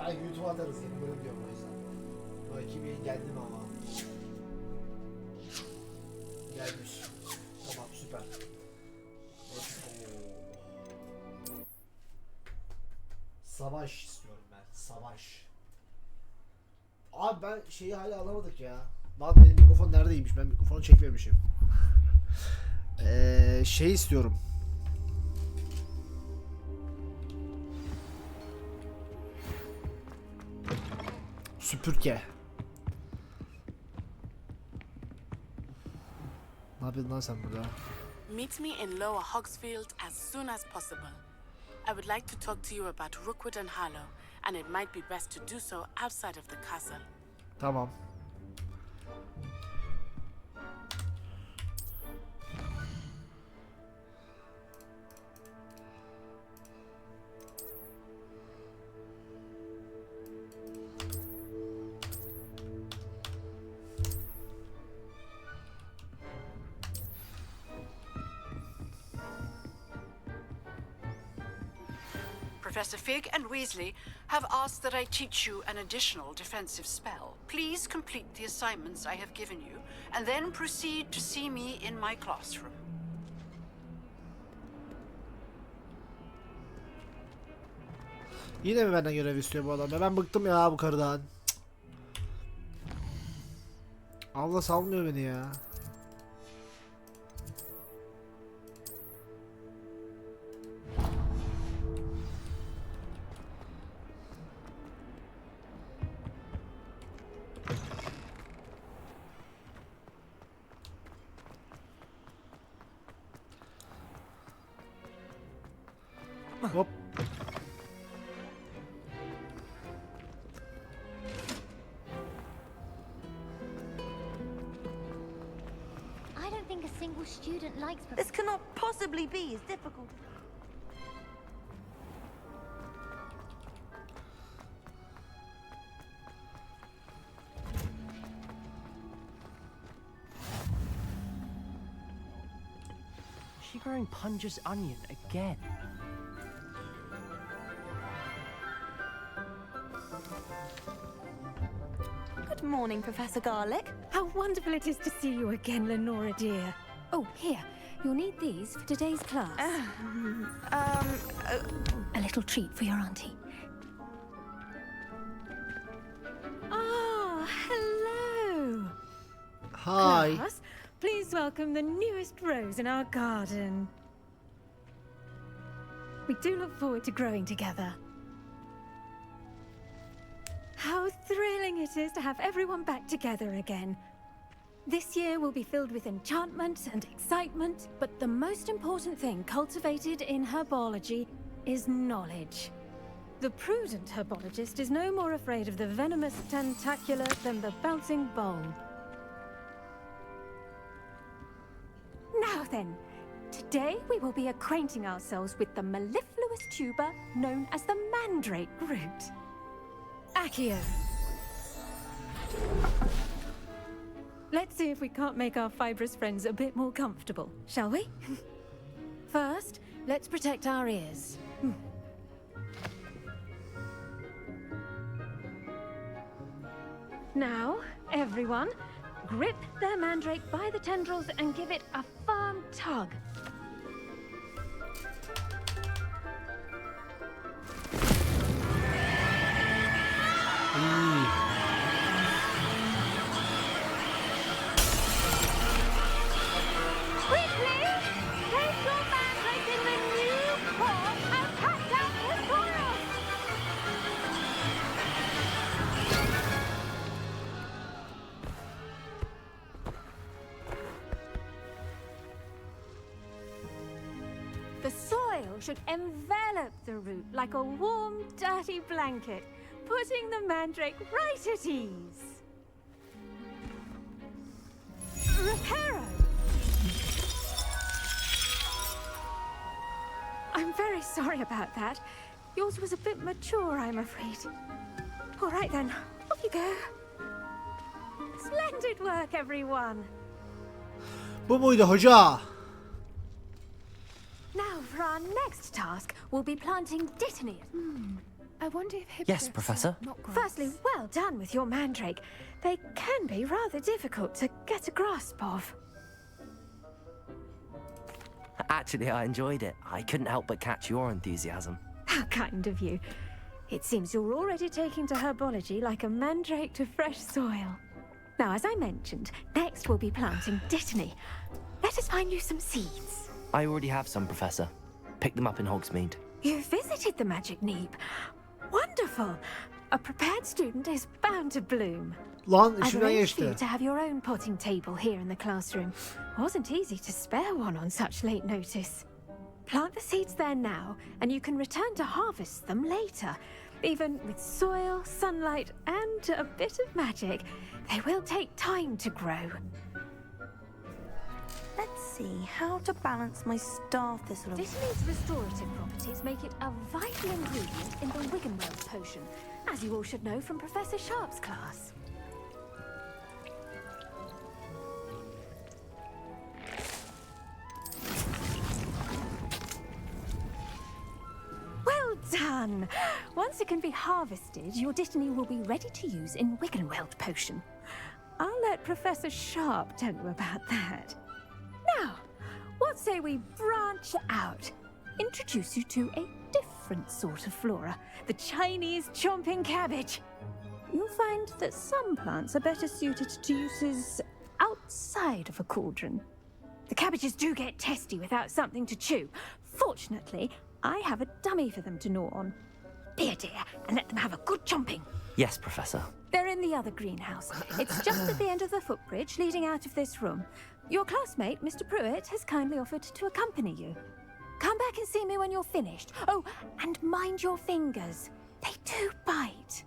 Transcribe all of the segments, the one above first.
Belki YouTube'a atarız yeni bölüm diyorum o yüzden. Bakayım geldi mi ama. Gelmiş. Tamam süper. Savaş istiyorum ben. Savaş. Abi ben şeyi hala alamadık ya. Lan benim mikrofon neredeymiş? Ben mikrofonu çekmemişim. Şey istiyorum. Süpürge. Ne yapıyorsun lan sen burada? Meet me in Lower Hogsfield as soon as possible. I would like to talk to you about Rookwood and Harlow, and it might be best to do so outside of the castle. Tamam. Professor Fig and Weasley have asked that I teach you an additional defensive spell. Please complete the assignments I have given you, and then proceed to see me in my classroom. Yine mi benden görev istiyor bu adam? Ben bıktım ya bu karıdan. Allah salmıyor beni ya. Hop. I don't think a single student likes. This cannot possibly be as difficult. Is she growing Punja's onion again? Good morning, Professor Garlick. How wonderful it is to see you again, Lenora dear. Oh, here, you'll need these for today's class. A little treat for your auntie. Ah, hello. Hi. Class, please welcome the newest rose in our garden. We do look forward to growing together. How thrilling it is to have everyone back together again. This year will be filled with enchantment and excitement, but the most important thing cultivated in herbology is knowledge. The prudent herbologist is no more afraid of the venomous tentacular than the bouncing bowl. Now then, today we will be acquainting ourselves with the mellifluous tuber known as the mandrake root. Accio. Let's see if we can't make our fibrous friends a bit more comfortable, shall we? First, let's protect our ears. Now, everyone, grip their mandrake by the tendrils and give it a firm tug. Quickly, place your mandrake in the new pot and cut down the soil. The soil should envelop the root like a warm, dirty blanket, putting the mandrake right at ease. Reparo! I'm very sorry about that. Yours was a bit mature, I'm afraid. All right then, off you go. Splendid work, everyone. Bu muydu hoca? Now for our next task, we'll be planting dittany. I wonder if hippogriffs Yes, Professor. are not grass. Firstly, well done with your mandrake. They can be rather difficult to get a grasp of. Actually, I enjoyed it. I couldn't help but catch your enthusiasm. How kind of you. It seems you're already taking to herbology like a mandrake to fresh soil. Now, as I mentioned, next we'll be planting dittany. Let us find you some seeds. I already have some, Professor. Picked them up in Hogsmeade. You visited the Magic Neep. Wonderful. A prepared student is bound to bloom. Lan I've içimden arranged for you geçti. to have your own potting table here in the classroom. Wasn't easy to spare one on such late notice. Plant the seeds there now, and you can return to harvest them later. Even with soil, sunlight, and a bit of magic, they will take time to grow. Let's see how to balance my star thistle. Dittany's restorative properties make it a vital ingredient in the Wiggenweld potion, as you all should know from Professor Sharp's class. Well done! Once it can be harvested, your Dittany will be ready to use in Wiggenweld potion. I'll let Professor Sharp tell you about that. Now, what say we branch out? Introduce you to a different sort of flora, the Chinese chomping cabbage. You'll find that some plants are better suited to uses outside of a cauldron. The cabbages do get testy without something to chew. Fortunately, I have a dummy for them to gnaw on. Be a dear and let them have a good chomping. Yes, Professor. They're in the other greenhouse. It's just at the end of the footbridge leading out of this room. Your classmate, Mr. Pruitt, has kindly offered to accompany you. Come back and see me when you're finished. Oh, and mind your fingers. They do bite.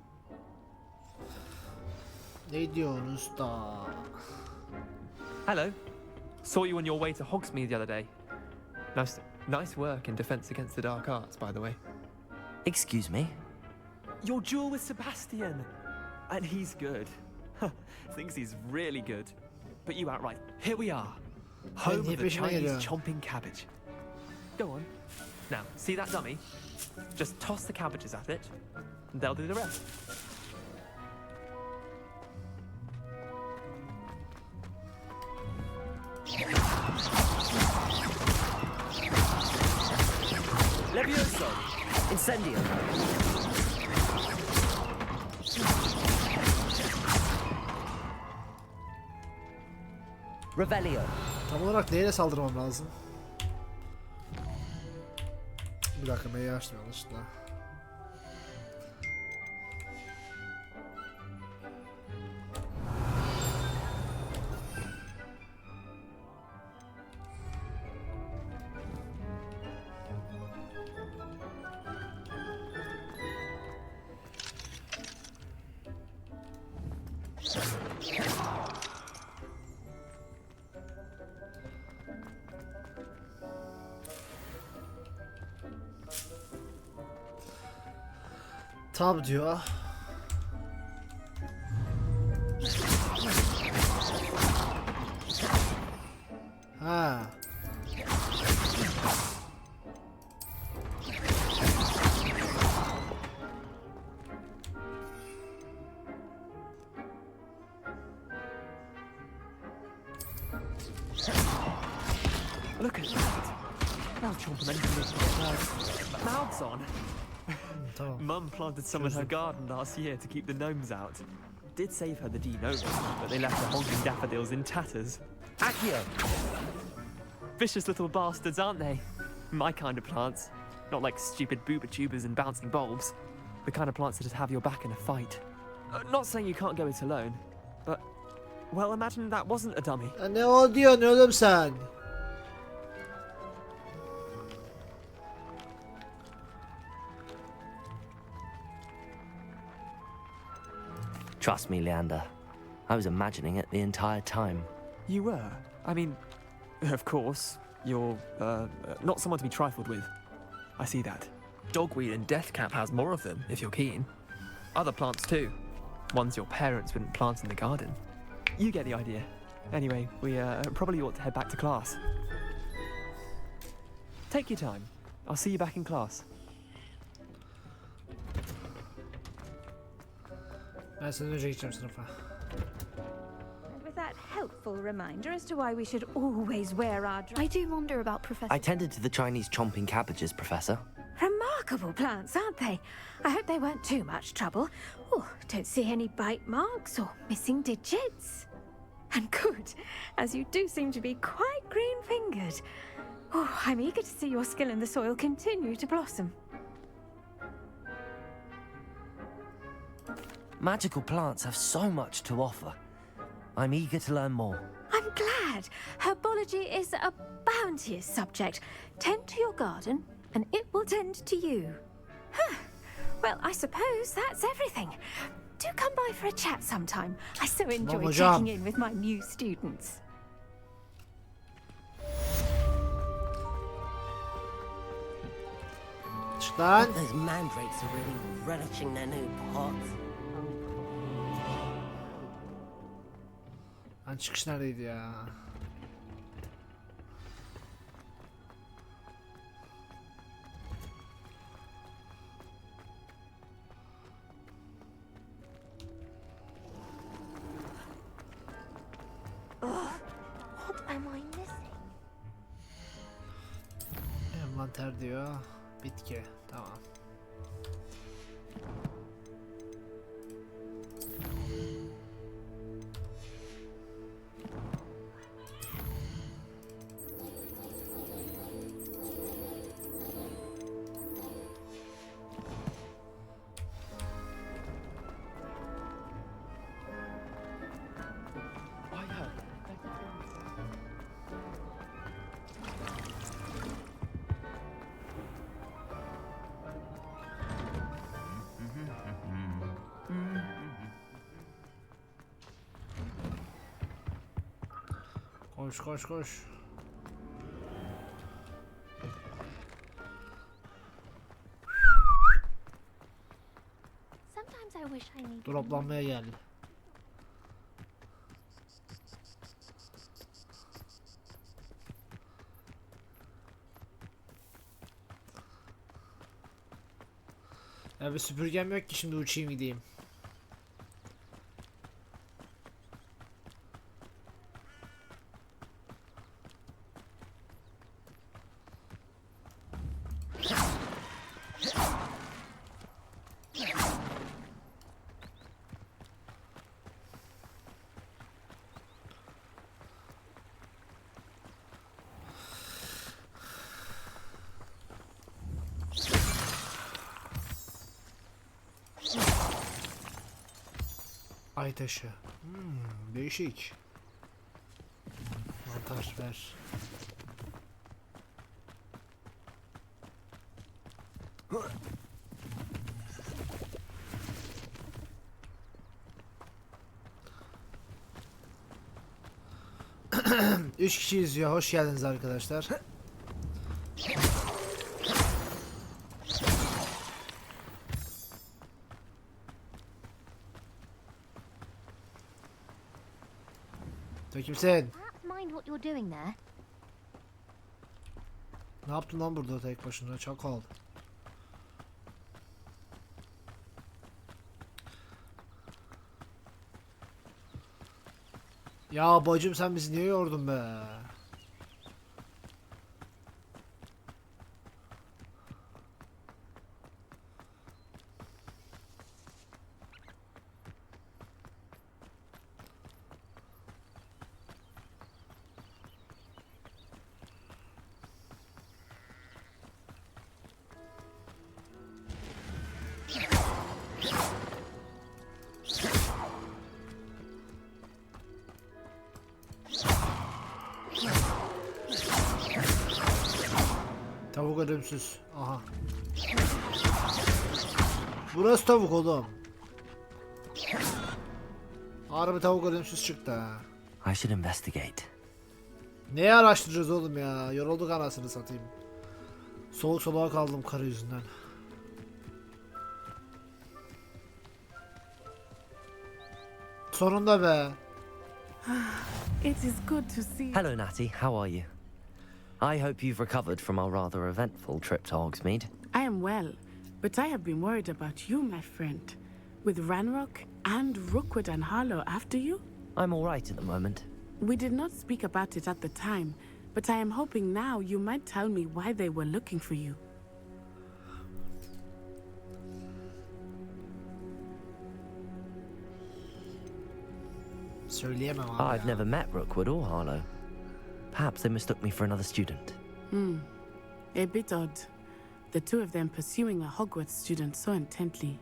Ne diyorsun usta? Hello. Saw you on your way to Hogsmeade the other day. Nice work in Defense Against the Dark Arts, by the way. Excuse me? Your duel with Sebastian. And he's good. Thinks he's really good. But you outright. Here we are. Home of the peşine Chinese geliyor. chomping cabbage. Go on. Now, see that dummy? Just toss the cabbages at it, and they'll do the rest. Levioso! Incendio! Revelio! Tam olarak neyle saldırmam lazım? Bir dakika, M'yi açtım yanlışlıkla. Tab diyor. Ha. Look at that. Now chomping anything we can get their mouths on. Tamam. Mum planted some in her garden last year to keep the gnomes out. Did save her the de-gnoming, but they left the honking daffodils in tatters. Accio! Vicious little bastards, aren't they? My kind of plants. Not like stupid booba tubers and bouncing bulbs. The kind of plants that just have your back in a fight. Not saying you can't go it alone, but... Well, imagine that wasn't a dummy. Ya ne o diyorsun oğlum sen? Trust me, Leander. I was imagining it the entire time. You were? I mean, of course, you're, not someone to be trifled with. I see that. Dogweed and deathcap has more of them, if you're keen. Other plants too. Ones your parents wouldn't plant in the garden. You get the idea. Anyway, we probably ought to head back to class. Take your time. I'll see you back in class. Ben senden önce gideceğim sınıfa. And with that helpful reminder as to why we should always wear our I do wonder about Professor. I tended to the Chinese chomping cabbages, Professor. Remarkable plants, aren't they? I hope they weren't too much trouble. Oh, don't see any bite marks or missing digits. And good, as you do seem to be quite green-fingered. Oh, I'm eager to see your skill in the soil continue to blossom. Magical plants have so much to offer. I'm eager to learn more. I'm glad. Herbology is a bounteous subject. Tend to your garden, and it will tend to you. Huh. Well, I suppose that's everything. Do come by for a chat sometime. I so enjoy hocam. checking in with my new students. Çık lan. Those mandrakes are really relishing their new pots. Lan çıkış neredeydi ya? What am I missing? Envanter diyor. Bitki. Tamam. Koş koş koş. Sometimes I wish I needed Droplanmaya geldi. Ya bir süpürgem yok ki şimdi uçayım gideyim. Ay taşı. Değişik. Mantar ver. Üç kişi izliyor. Hoş geldiniz arkadaşlar. Kimsin? Perhaps mind what you're doing there. Ne yaptın lan burada tek başına? Çakal. Ya bacım sen bizi niye yordun be? Tavuk ölümsüz. Aha. Burası tavuk oğlum. Harbi tavuk ölümsüz çıktı ha. I should investigate. Neyi araştıracağız oğlum ya? Yorulduk anasını satayım. Soğuk soluğa kaldım karı yüzünden. Sonunda be. It is good to see. Hello, Natty. How are you? I hope you've recovered from our rather eventful trip to Hogsmeade. I am well, but I have been worried about you, my friend. With Ranrock And Rookwood and Harlow after you? I'm all right at the moment. We did not speak about it at the time, but I am hoping now you might tell me why they were looking for you. Söyleyemem abi I've ya. never met Rookwood or Harlow. Perhaps they mistook me for another student. A bit odd. The two of them pursuing a Hogwarts student so intently.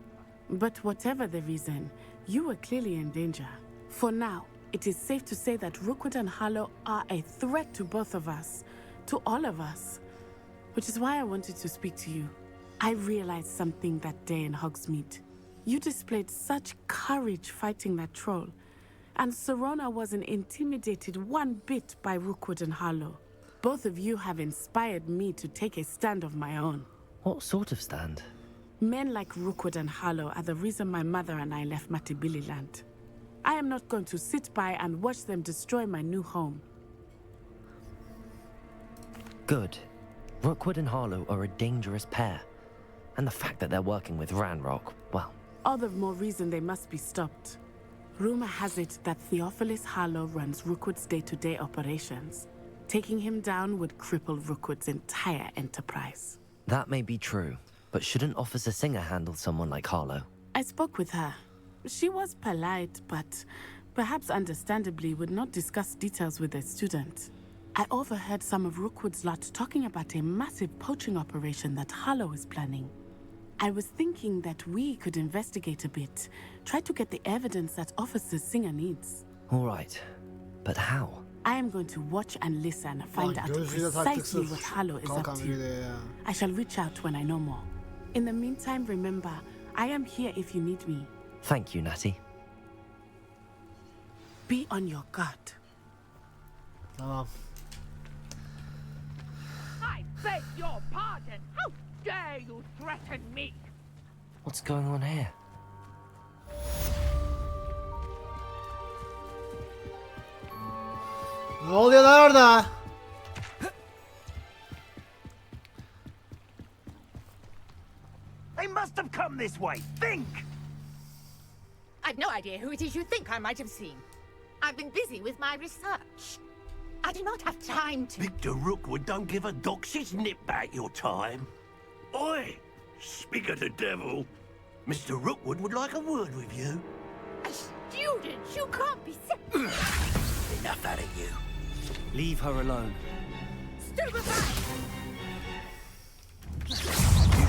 But whatever the reason, you were clearly in danger. For now, it is safe to say that Rookwood and Harlow are a threat to both of us. To all of us. Which is why I wanted to speak to you. I realized something that day in Hogsmeade. You displayed such courage fighting that troll. And Serona wasn't intimidated one bit by Rookwood and Harlow. Both of you have inspired me to take a stand of my own. What sort of stand? Men like Rookwood and Harlow are the reason my mother and I left Matabeleland. I am not going to sit by and watch them destroy my new home. Good. Rookwood and Harlow are a dangerous pair. And the fact that they're working with Ranrock, well... All the more reason they must be stopped. Rumor has it that Theophilus Harlow runs Rookwood's day-to-day operations. Taking him down would cripple Rookwood's entire enterprise. That may be true, but shouldn't Officer Singer handle someone like Harlow? I spoke with her. She was polite, but perhaps understandably would not discuss details with a student. I overheard some of Rookwood's lot talking about a massive poaching operation that Harlow is planning. I was thinking that we could investigate a bit, try to get the evidence that Officer Singer needs. All right, but how? I am going to watch and listen, find out precisely what Harlow is up to. I shall reach out when I know more. In the meantime, remember, I am here if you need me. Thank you, Natty. Be on your guard. Tamam. I beg your pardon. How dare you threaten me? What's going on here? Ne oluyor lan orada? They must have come this way. Think! I've no idea who it is you think I might have seen. I've been busy with my research. I do not have time to... Victor Rookwood don't give a doxy's nip back your time. Oi! Speak of the devil. Mr. Rookwood would like a word with you. A student? You can't be Enough out of you. Leave her alone. Sihirbaz! You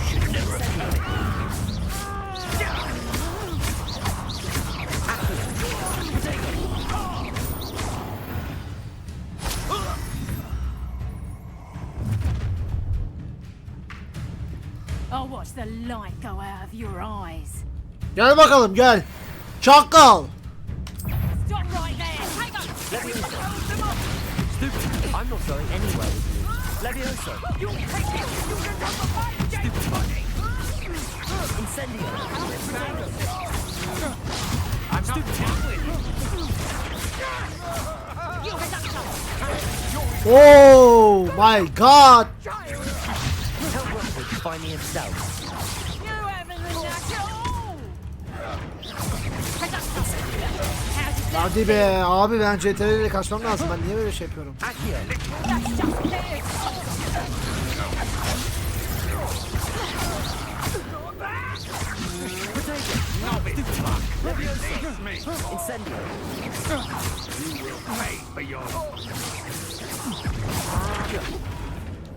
should never have done it. I'll watch the light go out of your eyes. Gel bakalım gel. Çakal. Stop right there! Hang on! Stupid! I'm not going anywhere with you. Levioso! You take it! You can run the fight! Stupid body! Incendio! I'm stupid! Oh my god. Tell Rookwood to find me himself. You haven't the natural! Hadi be abi, ben CTRL ile kaçmam lazım. Ben niye böyle şey yapıyorum? Accio! Incendio! You will pay for your...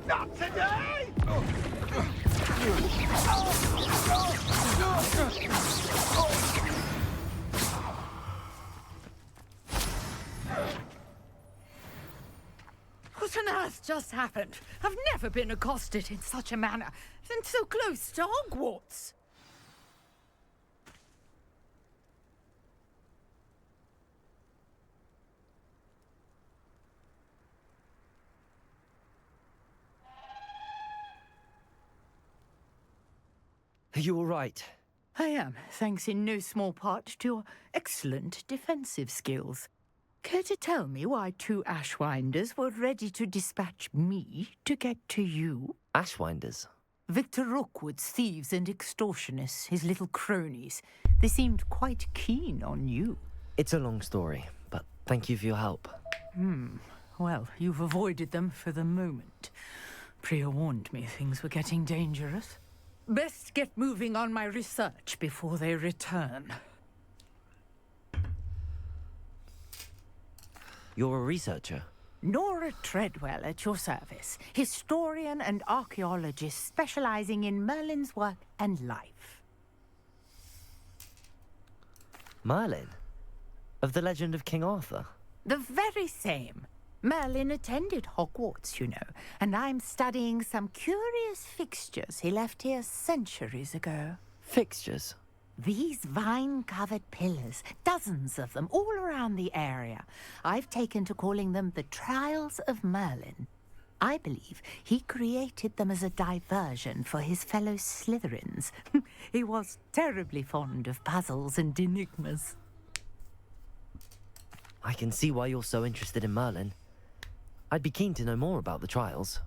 Not today! What on earth just happened? I've never been accosted in such a manner, and so close to Hogwarts. Are you all right? I am, thanks in no small part to your excellent defensive skills. Care to tell me why two Ashwinders were ready to dispatch me to get to you? Ashwinders? Victor Rookwood's thieves and extortionists, his little cronies. They seemed quite keen on you. It's a long story, but thank you for your help. Well, you've avoided them for the moment. Priya warned me things were getting dangerous. Best get moving on my research before they return. You're a researcher? Nora Treadwell at your service, historian and archaeologist specializing in Merlin's work and life. Merlin? Of the legend of King Arthur? The very same. Merlin attended Hogwarts, you know, and I'm studying some curious fixtures he left here centuries ago. Fixtures? These vine-covered pillars, dozens of them, all around the area. I've taken to calling them the Trials of Merlin. I believe he created them as a diversion for his fellow Slytherins. He was terribly fond of puzzles and enigmas. I can see why you're so interested in Merlin. I'd be keen to know more about the trials.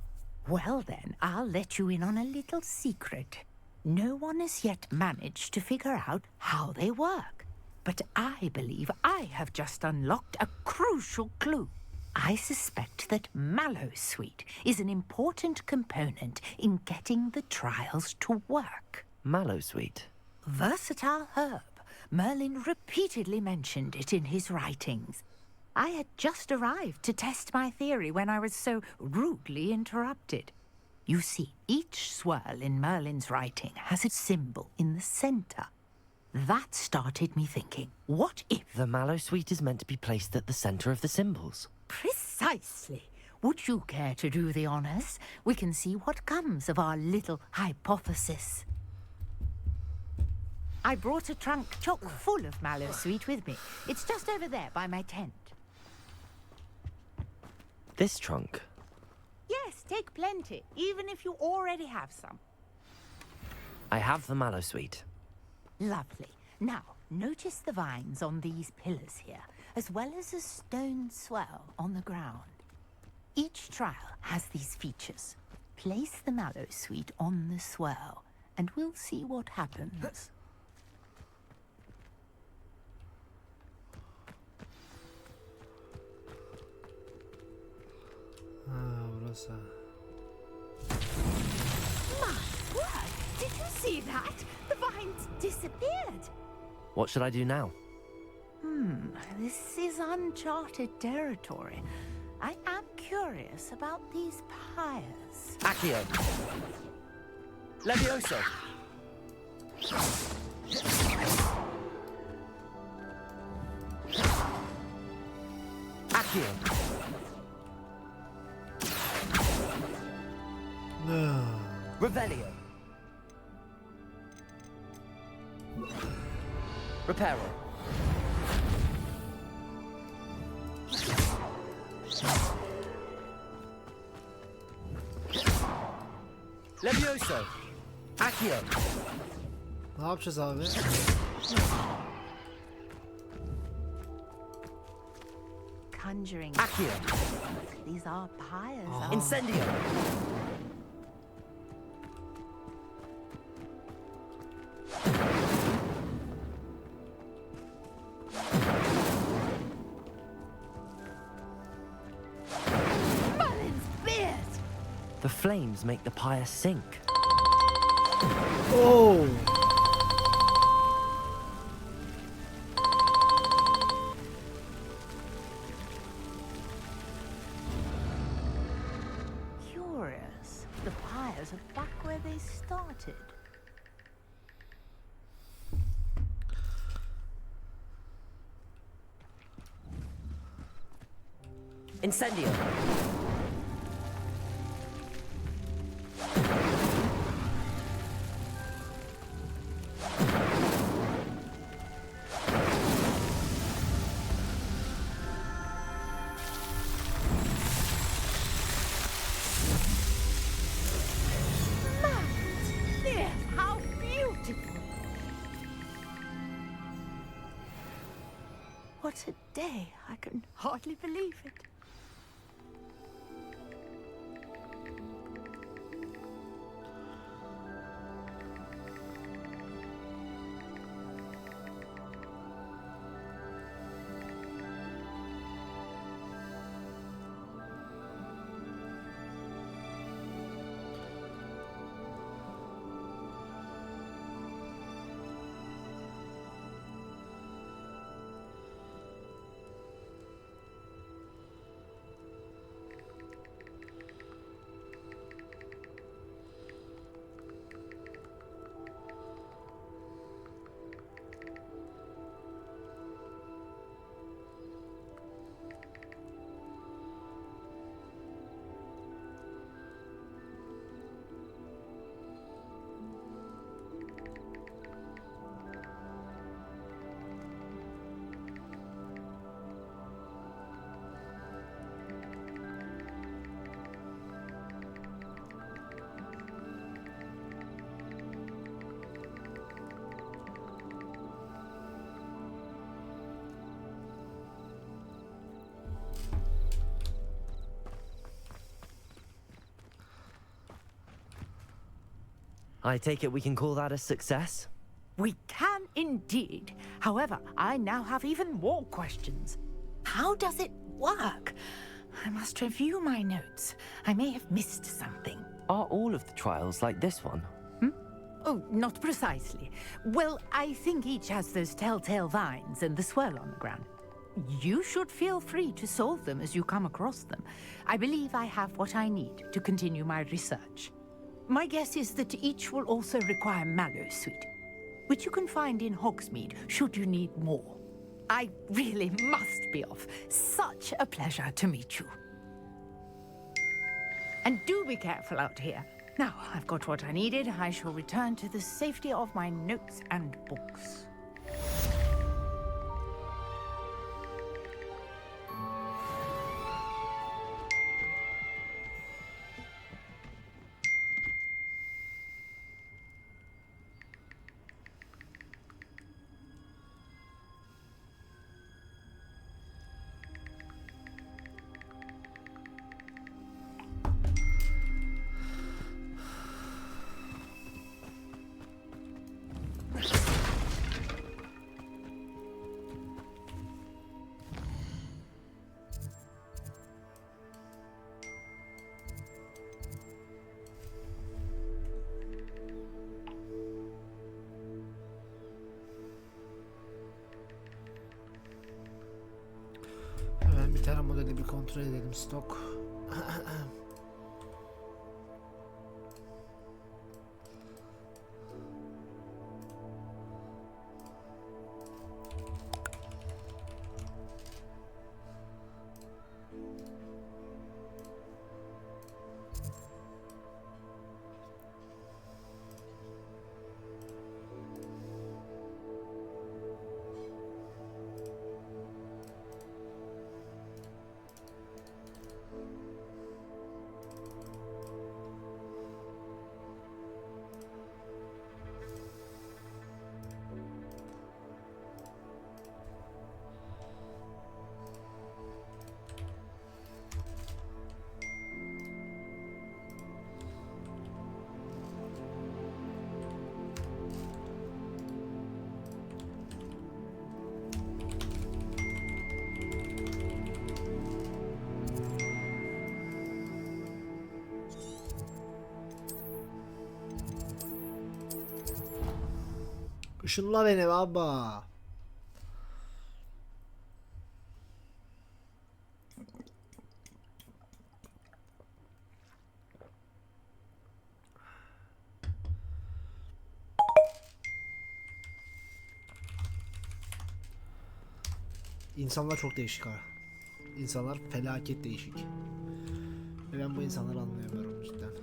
Well then, I'll let you in on a little secret. No one has yet managed to figure out how they work. But I believe I have just unlocked a crucial clue. I suspect that Mallowsweet is an important component in getting the trials to work. Mallowsweet? Versatile herb. Merlin repeatedly mentioned it in his writings. I had just arrived to test my theory when I was so rudely interrupted. You see, each swirl in Merlin's writing has a symbol in the center. That started me thinking, what if... The Mallowsweet is meant to be placed at the center of the symbols. Precisely. Would you care to do the honors? We can see what comes of our little hypothesis. I brought a trunk chock full of Mallowsweet with me. It's just over there by my tent. This trunk? Yes, take plenty, even if you already have some. I have the Mallowsweet. Lovely. Now, notice the vines on these pillars here, as well as a stone swell on the ground. Each trial has these features. Place the Mallowsweet on the swell, and we'll see what happens. Burası. My word! Did you see that? The vines disappeared. What should I do now? This is uncharted territory. I am curious about these pyres. Accio! Levioso! Accio! No. Revelio! Reparo! Levioso! Accio! Ne yapacağız abi? Conjuring. Accio! These are pyres. Incendio! Merlin's beard! The flames make the pyre sink. Oh. Curious. The pyres are back where they started. Incendio! There, how beautiful! What a day! I can hardly believe it. I take it we can call that a success? We can indeed. However, I now have even more questions. How does it work? I must review my notes. I may have missed something. Are all of the trials like this one? Oh, not precisely. Well, I think each has those telltale vines and the swirl on the ground. You should feel free to solve them as you come across them. I believe I have what I need to continue my research. My guess is that each will also require mallow sweet, which you can find in Hogsmeade should you need more. I really must be off. Such a pleasure to meet you. And do be careful out here. Now, I've got what I needed. I shall return to the safety of my notes and books. Hemen bir tane modeli bir kontrol edelim stok. Işınla beni baba. İnsanlar çok değişik ha. İnsanlar felaket değişik. Ve ben bu insanları anlayamıyorum cidden.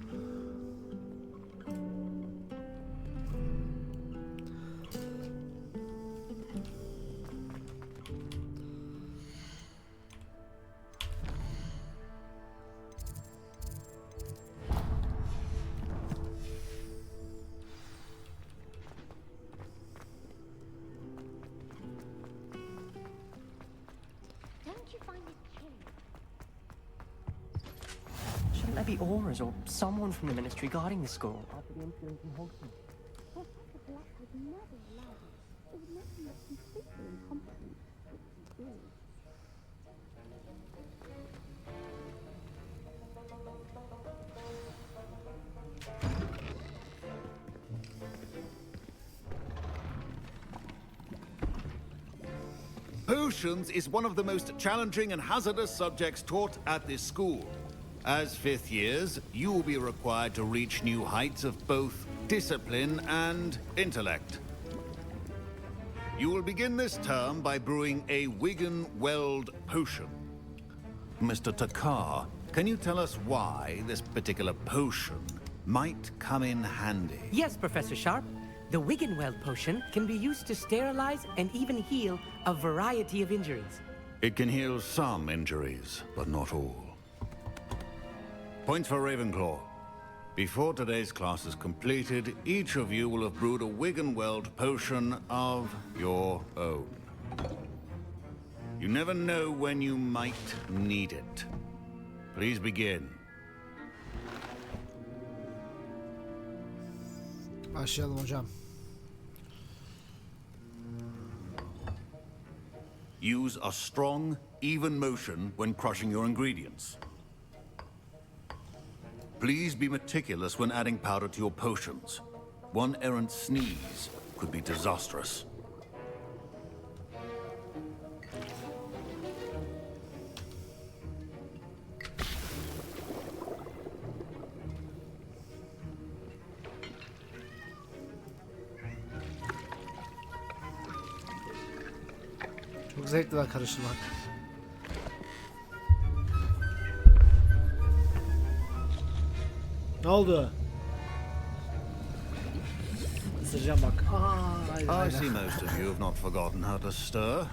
Shouldn't there be auras or someone from the ministry guarding the school after the incident in Hogsmeade? Potions is one of the most challenging and hazardous subjects taught at this school. As fifth years, you will be required to reach new heights of both discipline and intellect. You will begin this term by brewing a Wiggenweld potion. Mr. Takar, can you tell us why this particular potion might come in handy? Yes, Professor Sharp. The Wiggenweld potion can be used to sterilize and even heal a variety of injuries. It can heal some injuries, but not all. Points for Ravenclaw. Before today's class is completed, each of you will have brewed a Wiggenweld potion of your own. You never know when you might need it. Please begin. Başlayalım hocam. Use a strong, even motion when crushing your ingredients. Please be meticulous when adding powder to your potions. One errant sneeze could be disastrous. Çok zevkli lan karıştırmak. Ne oldu? Isıracağım bak. I see most of you have not forgotten how to stir.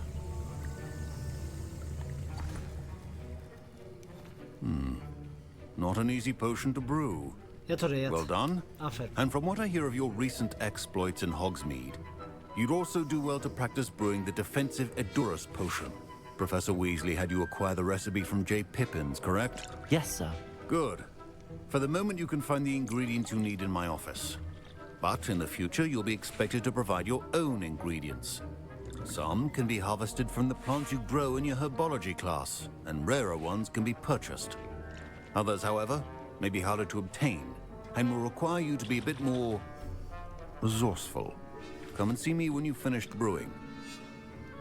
Not an easy potion to brew. Yat oraya yat. Well done. Aferin. And from what I hear of your recent exploits in Hogsmeade, you'd also do well to practice brewing the defensive Edurus potion. Professor Weasley had you acquire the recipe from J. Pippin's, correct? Yes, sir. Good. For the moment, you can find the ingredients you need in my office. But in the future, you'll be expected to provide your own ingredients. Some can be harvested from the plants you grow in your herbology class, and rarer ones can be purchased. Others, however, may be harder to obtain, and will require you to be a bit more resourceful. Come and see me when you've finished brewing,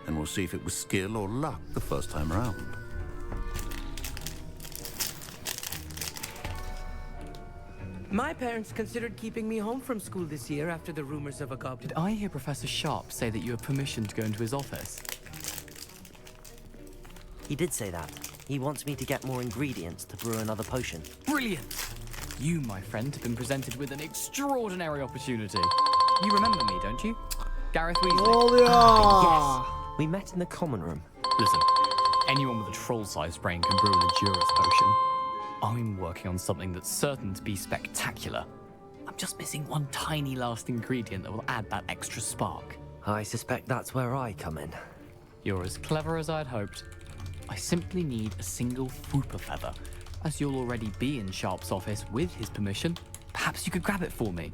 and we'll see if it was skill or luck the first time around. My parents considered keeping me home from school this year after the rumors of a goblin. Did I hear Professor Sharp say that you have permission to go into his office? He did say that. He wants me to get more ingredients to brew another potion. Brilliant! You, my friend, have been presented with an extraordinary opportunity. You remember me, don't you? Gareth Weasley. Yes. We met in the common room. Listen, anyone with a troll-sized brain can brew an Edurus potion. I'm working on something that's certain to be spectacular. I'm just missing one tiny last ingredient that will add that extra spark. I suspect that's where I come in. You're as clever as I'd hoped. I simply need a single Fwooper feather. As you'll already be in Sharp's office with his permission, perhaps you could grab it for me.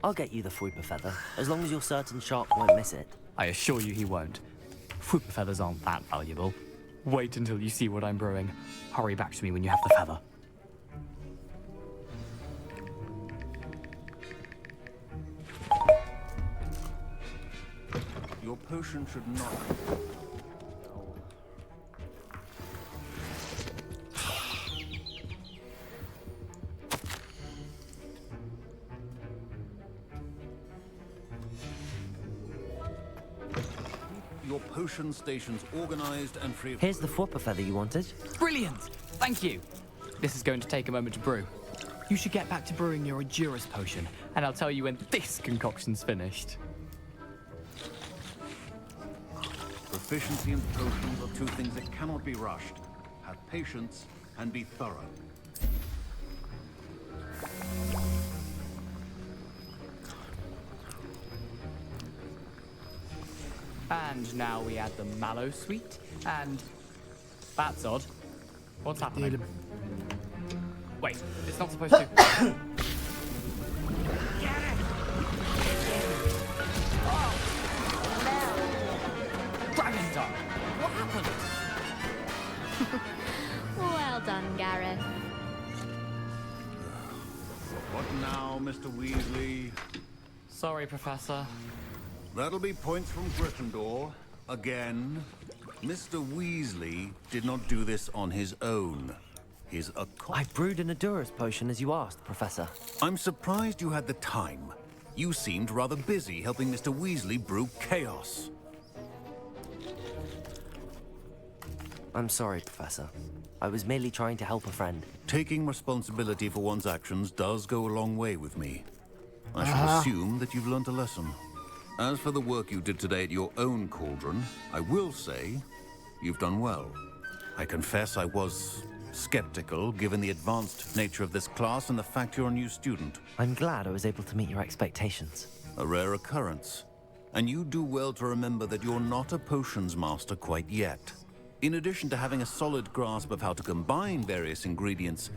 I'll get you the Fwooper feather, as long as you're certain Sharp won't miss it. I assure you he won't. Fwooper feathers aren't that valuable. Wait until you see what I'm brewing. Hurry back to me when you have the feather. Your potion should not... Your potion stations organized and free of... Here's the Fwooper feather you wanted. Brilliant! Thank you. This is going to take a moment to brew. You should get back to brewing your Edurus potion, and I'll tell you when this concoction's finished. Proficiency and potions are two things that cannot be rushed. Have patience and be thorough. And now we add the mallow sweet, and... That's odd. What's happening? Wait, it's not supposed to... Dragon Dog! What happened? Well done, Gareth. What now, Mr. Weasley? Sorry, Professor. That'll be points from Gryffindor. Again. Mr. Weasley did not do this on his own. He's a... I brewed an Edurus potion as you asked, Professor. I'm surprised you had the time. You seemed rather busy helping Mr. Weasley brew chaos. I'm sorry, Professor. I was merely trying to help a friend. Taking responsibility for one's actions does go a long way with me. I shall assume that you've learnt a lesson. As for the work you did today at your own cauldron, I will say you've done well. I confess I was skeptical, given the advanced nature of this class and the fact you're a new student. I'm glad I was able to meet your expectations. A rare occurrence. And you do well to remember that you're not a potions master quite yet. In addition to having a solid grasp of how to combine various ingredients,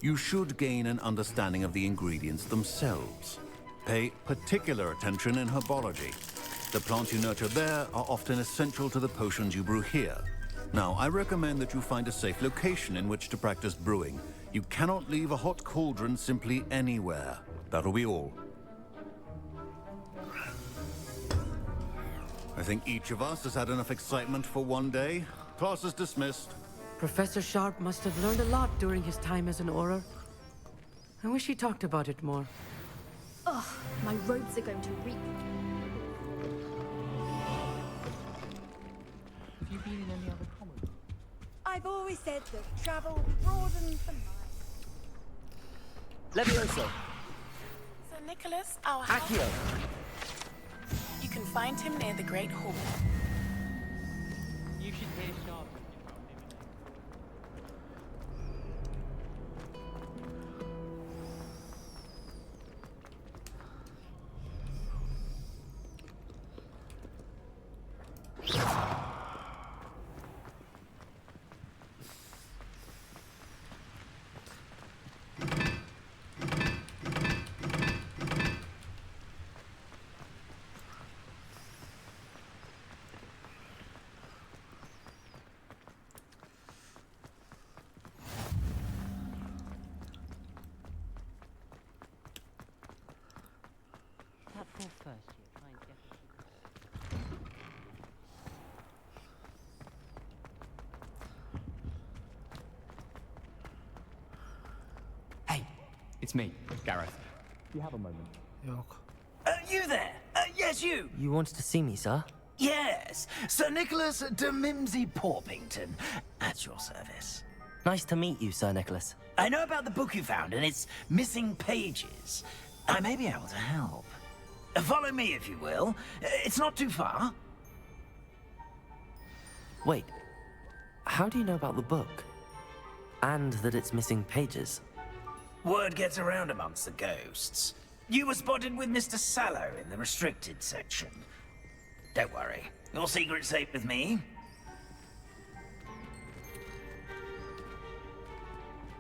you should gain an understanding of the ingredients themselves. Pay particular attention in herbology. The plants you nurture there are often essential to the potions you brew here. Now, I recommend that you find a safe location in which to practice brewing. You cannot leave a hot cauldron simply anywhere. That'll be all. I think each of us has had enough excitement for one day. Class is dismissed. Professor Sharp must have learned a lot during his time as an Auror. I wish he talked about it more. Ugh, my robes are going to reek. Have you been in any other commons? I've always said that travel broadens the mind. Levioso. Sir Nicholas, our house. Accio. You can find him near the Great Hall. You should hear Sharp. Hey, it's me, Gareth. Do you have a moment? Yok. You there? Yes, you. You wanted to see me, sir? Yes, Sir Nicholas de Mimsy Porpington, at your service. Nice to meet you, Sir Nicholas. I know about the book you found and its missing pages. I may be able to help. Follow me, if you will. It's not too far. Wait, how do you know about the book? And that it's missing pages? Word gets around amongst the ghosts. You were spotted with Mr. Sallow in the restricted section. Don't worry, your secret's safe with me.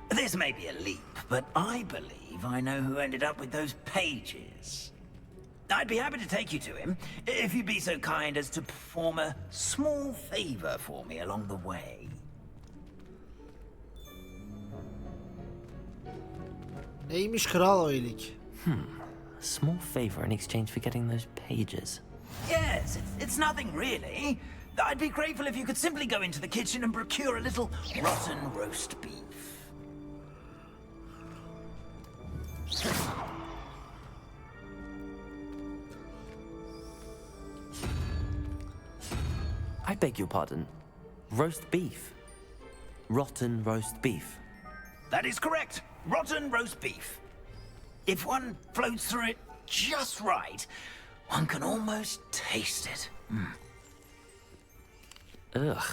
This may be a leap, but I believe I know who ended up with those pages. I'd be happy to take you to him, if you'd be so kind as to perform a small favor for me along the way. Neymiş kral o iyilik? A small favor in exchange for getting those pages. Yes, it's nothing really. I'd be grateful if you could simply go into the kitchen and procure a little rotten roast beef. I beg your pardon. Roast beef. Rotten roast beef. That is correct. Rotten roast beef. If one floats through it just right, one can almost taste it. Ugh.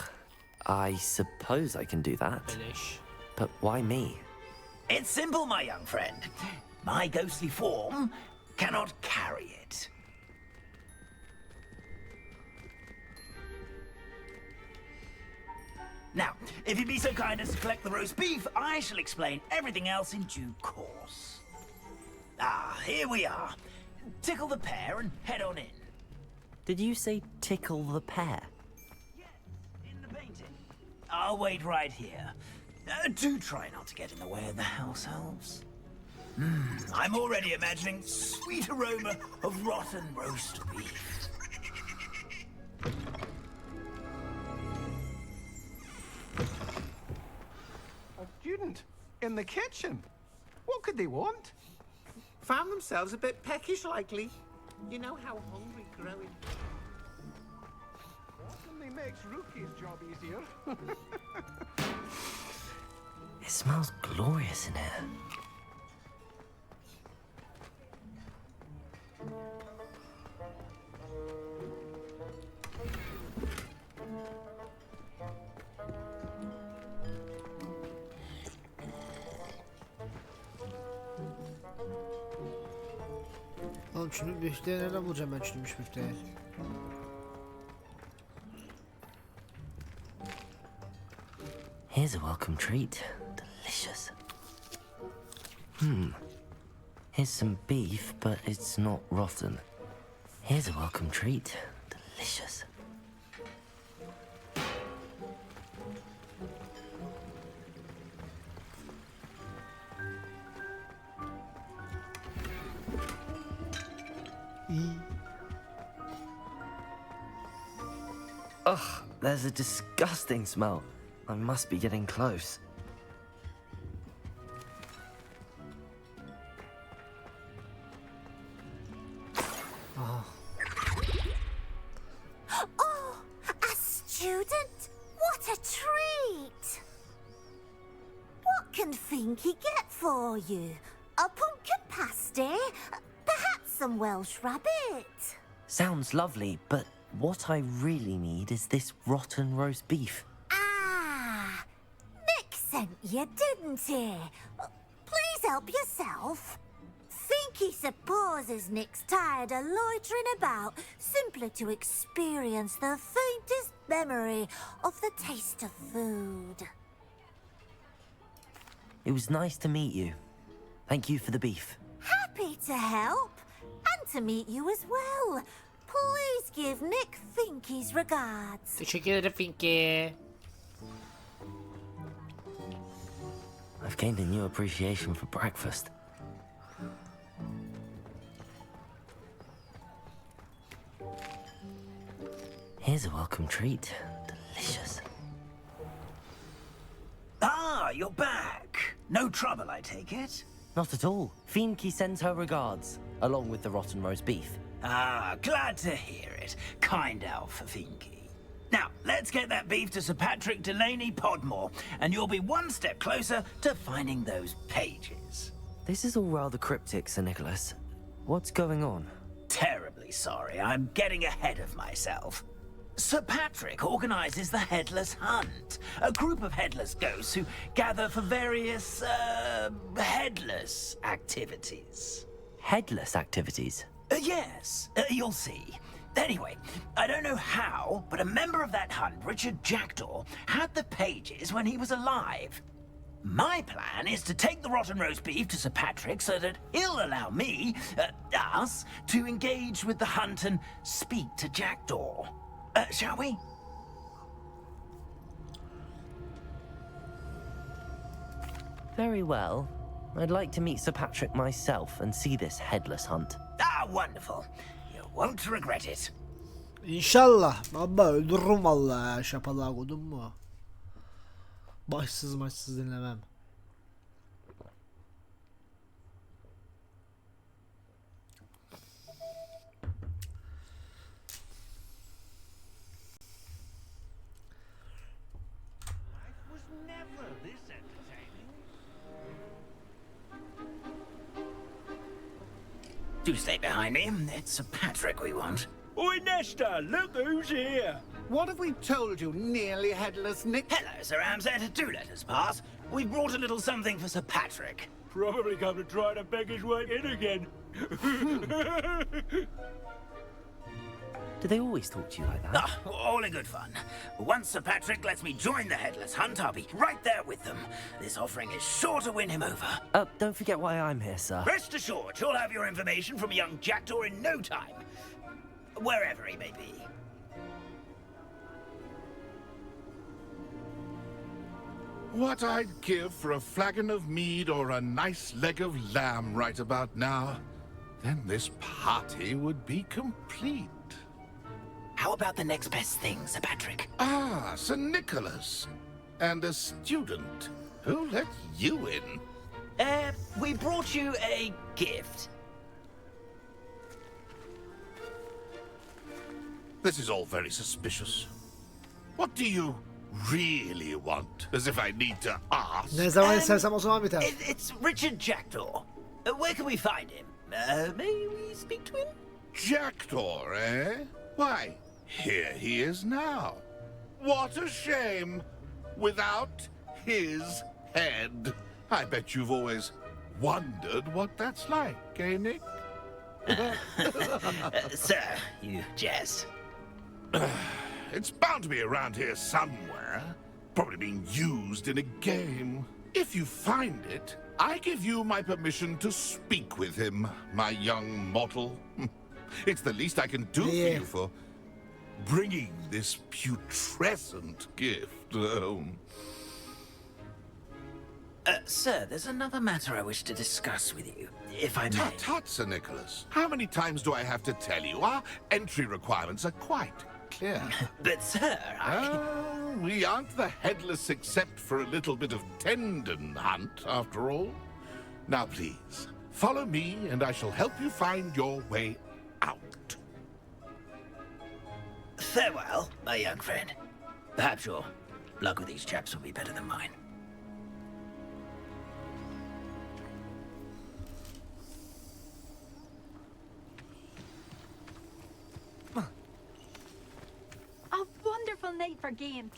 I suppose I can do that. Beleş. But why me? It's simple, my young friend. My ghostly form cannot carry it. Now, if you'd be so kind as to collect the roast beef, I shall explain everything else in due course. Ah, here we are. Tickle the pear and head on in. Did you say tickle the pear? Yes, in the painting. I'll wait right here. Do try not to get in the way of the house elves. I'm already imagining sweet aroma of rotten roast beef. A student in the kitchen? What could they want? Found themselves a bit peckish, likely. You know how hungry growing. Only makes Rookie's job easier. It smells glorious in here. Oğlum şunu müfteye nereden bulacağım ben şunu müfteye? Here's a welcome treat. Delicious. Here's some beef, but it's not rotten. Here's a welcome treat. Delicious. Ugh, there's a disgusting smell. I must be getting close. Oh, a student? What a treat! What can Finky get for you? A pumpkin pasty? Perhaps some Welsh rabbit? Sounds lovely, but what I really need is this rotten roast beef. Ah, Nick sent you, didn't he? Please help yourself. Finky supposes Nick's tired of loitering about simply to experience the faintest memory of the taste of food. It was nice to meet you. Thank you for the beef. Happy to help, and to meet you as well. Please give Nick Finky's regards. Teşekkür ederim Finky. I've gained a new appreciation for breakfast. Here's a welcome treat. Delicious. Ah, you're back. No trouble, I take it? Not at all. Finky sends her regards, along with the rotten roast beef. Ah, glad to hear it. Kind elf, Finky. Now, let's get that beef to Sir Patrick Delaney Podmore, and you'll be one step closer to finding those pages. This is all rather cryptic, Sir Nicholas. What's going on? Terribly sorry, I'm getting ahead of myself. Sir Patrick organizes the Headless Hunt, a group of headless ghosts who gather for various, headless activities. Headless activities? Yes, you'll see. Anyway, I don't know how, but a member of that hunt, Richard Jackdaw, had the pages when he was alive. My plan is to take the rotten roast beef to Sir Patrick so that he'll allow me, us, to engage with the hunt and speak to Jackdaw. Shall we? Very well. I'd like to meet Sir Patrick myself and see this headless hunt. Ah, wonderful. You won't regret it. İnşallah. Baba öldürürüm vallahi. Şapalığa koydun mu? Başsız dinlemem. Do stay behind me. It's Sir Patrick we want. Oi, Nesta, look who's here. What have we told you, nearly headless Nick? Hello, Sir Ramsett. Do let us pass. We brought a little something for Sir Patrick. Probably come to try to beg his way in again. Do they always talk to you like that? Ah, all in good fun. Once Sir Patrick lets me join the Headless Hunt, I'll be right there with them. This offering is sure to win him over. Don't forget why I'm here, sir. Rest assured, you'll have your information from young Jackdaw in no time. Wherever he may be. What I'd give for a flagon of mead or a nice leg of lamb right about now. Then this party would be complete. How about the next best thing, Sir Patrick? Ah, Sir Nicholas. And a student. Who let you in? We brought you a gift. This is all very suspicious. What do you really want? As if I need to ask. Ne zaman istersem o zaman biter. It's Richard Jackdaw. Where can we find him? May we speak to him? Jackdaw, eh? Why, here he is now. What a shame. Without his head. I bet you've always wondered what that's like, eh, Nick? Sir, you jest. It's bound to be around here somewhere. Probably being used in a game. If you find it, I give you my permission to speak with him, my young mortal. It's the least I can do for you for bringing this putrescent gift home. Sir, there's another matter I wish to discuss with you, if I may. Tut, tut, Sir Nicholas. How many times do I have to tell you? Our entry requirements are quite clear. But, sir, we aren't the headless except for a little bit of tendon hunt, after all. Now, please, follow me and I shall help you find your way out. Farewell, my young friend. Perhaps your luck with these chaps will be better than mine. A wonderful night for games.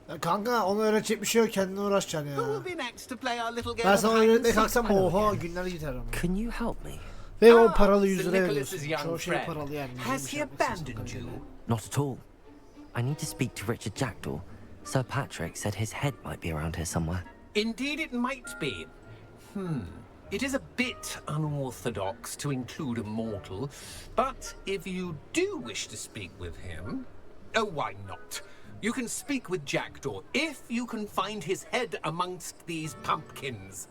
Ya kanka onu öğretecek bir şey yok, kendine uğraşacaksın ya. Who will be next to play our little game Ben of sana hide and öğretmeye seek? kalksam oha günler gider ama. Can you help me? Ve o paralı 100 Sir lira Nicholas's veriyorsun. young Çoğu şey friend. paralı yani. Has he abandoned you? Not at all. I need to speak to Richard Jackdaw. Sir Patrick said his head might be around here somewhere. Indeed it might be. It is a bit unorthodox to include a mortal, but if you do wish to speak with him, oh, why not? You can speak with Jackdaw if you can find his head amongst these pumpkins.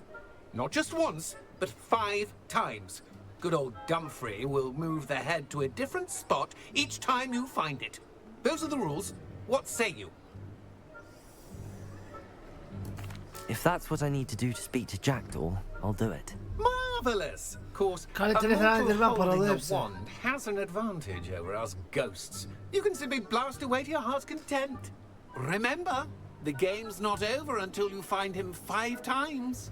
Not just once, but 5 times. Good old Dumfrey will move the head to a different spot each time you find it. Those are the rules. What say you? If that's what I need to do to speak to Jackdaw, I'll do it. Marvelous! Of course, a Kaliteli falan mortal indirmem paralı holding a hepsi. wand has an advantage over us ghosts. You can simply blast away to your heart's content. Remember, the game's not over until you find him 5 times.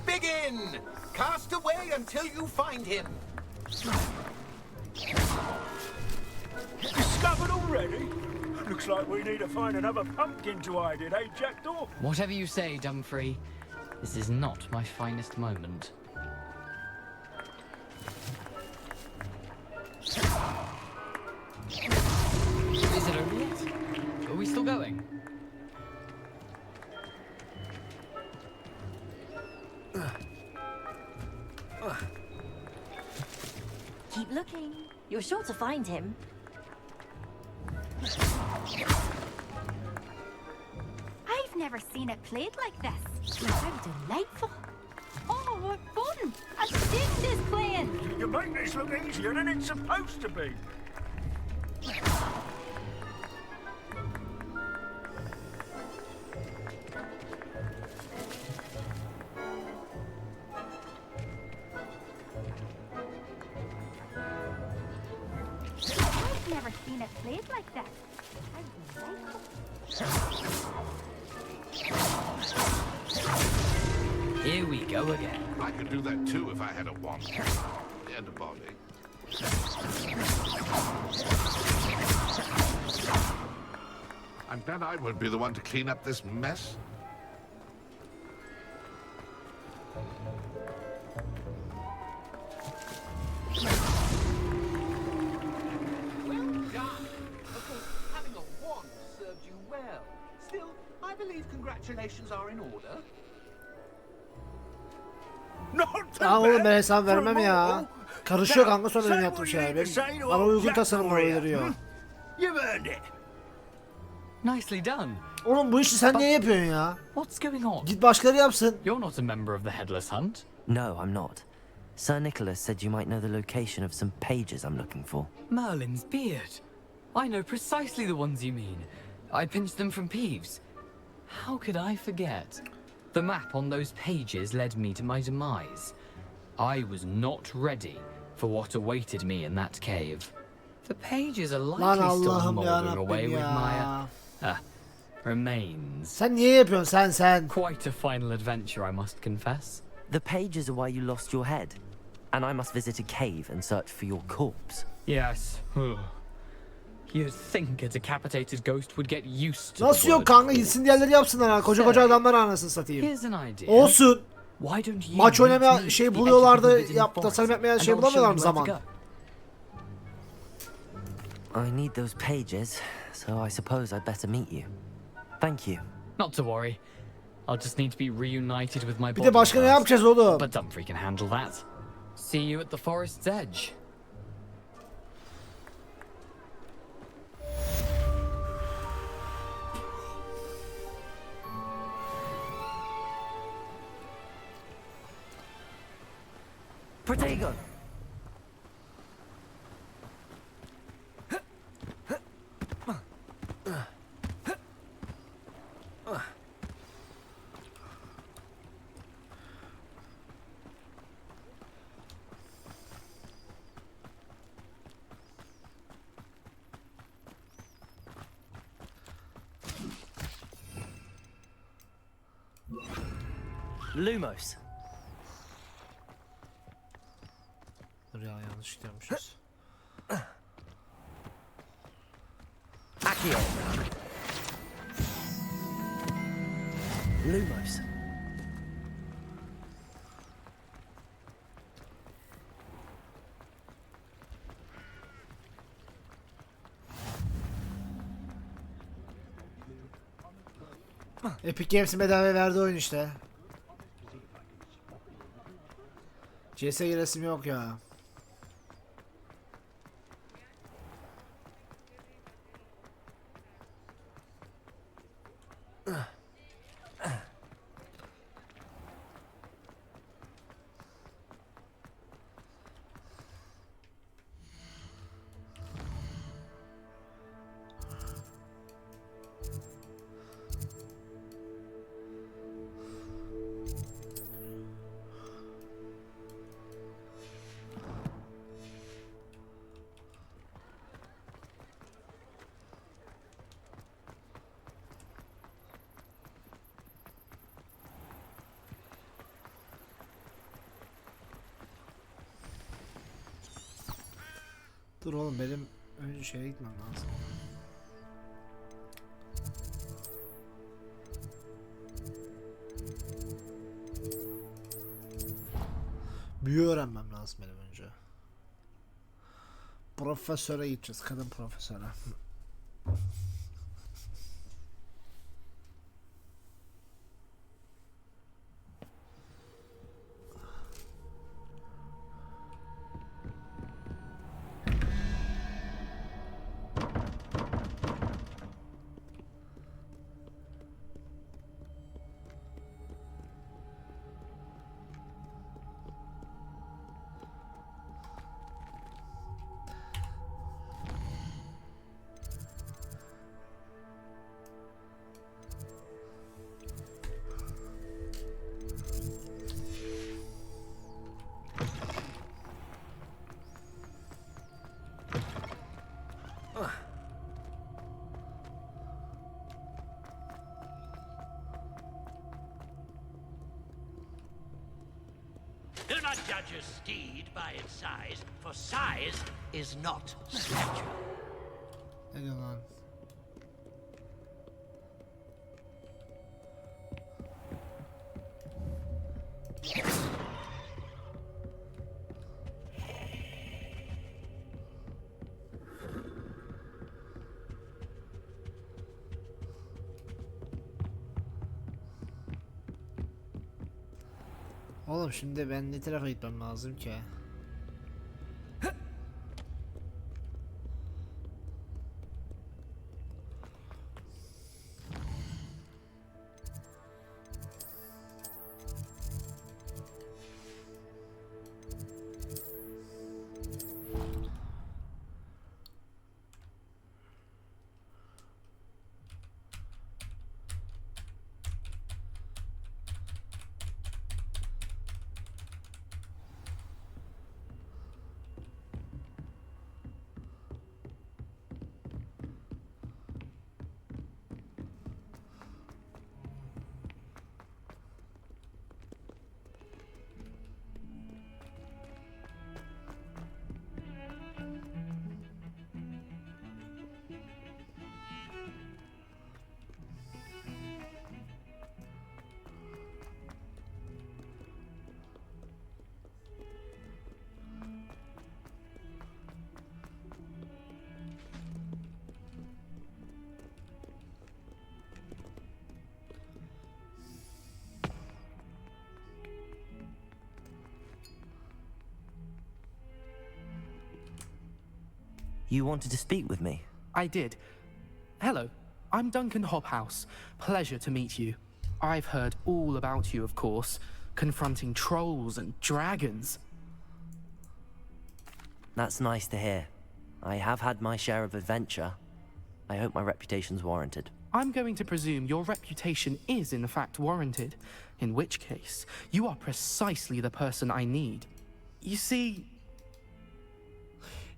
Begin! Cast away until you find him. Discovered already? Looks like we need to find another pumpkin to hide in, eh, Jackdaw? Whatever you say, Dumfrey. This is not my finest moment. Is it over yet? Are we still going? Keep looking. You're sure to find him. I've never seen it played like this. How delightful. Oh, what fun! A student is playing. You make this look easier than it's supposed to be. I've never seen it played like this. How delightful. Here we go again. I could do that too if I had a wand and a body. I'm glad I won't be the one to clean up this mess. Well done. Of course, having a wand served you well. Still, I believe congratulations are in order. Aa oğlum ben hesap vermem ya. Karışıyor kanka sonra benim yaptığım şeyler. Bana uygun tasarım veriyor. You've earned it. Nicely done. Oğlum bu işi sen niye yapıyorsun ya? What's going on? Git başkaları yapsın. You're not a member of the Headless Hunt. No, I'm not. Sir Nicholas said you might know the location of some pages I'm looking for. Merlin's beard. I know precisely the ones you mean. I pinched them from Peeves. How could I forget? The map on those pages led me to my demise. I was not ready for what awaited me in that cave. The pages are likely still mouldering away with my remains. Sen niye yapıyorsun sen? Quite a final adventure, I must confess. The pages are why you lost your head, and I must visit a cave and search for your corpse. Yes. You'd think a decapitated ghost would get used to Nasıl yok kanka, gitsin diğerleri yapsınlar ha. Koca adamlar anasını satayım. Here's an idea. Olsun. Why don't you Maç oynamaya meet şey the buluyorlardı, educated within the forest, tasarım yapmaya and şey I'll show bulamıyorlar mı you where to zaman? I need those pages, so I suppose I'd better meet you. Thank you. Not to worry. I'll just need to be reunited with my Bir body de başka ne first. yapacağız oğlum? But Dumfrey can handle that. See you at the forest's edge. Protego! Lumos. Dur ya, yanlış görmüşüz. Accio. Lumos. Epic Games'in bedava verdiği oyun işte. CS giresim yok ya. Dur oğlum, benim önce şeye gitmem lazım. Büyü öğrenmem lazım benim önce. Profesöre gideceğiz, kadın profesöre. Do not judge a steed by its size, for size is not stature. Ne diyor lan? Oğlum şimdi ben ne tarafa gitmem lazım ki? You wanted to speak with me? I did. Hello, I'm Duncan Hobhouse. Pleasure to meet you. I've heard all about you, of course, confronting trolls and dragons. That's nice to hear. I have had my share of adventure. I hope my reputation's warranted. I'm going to presume your reputation is in fact warranted, in which case, you are precisely the person I need. You see...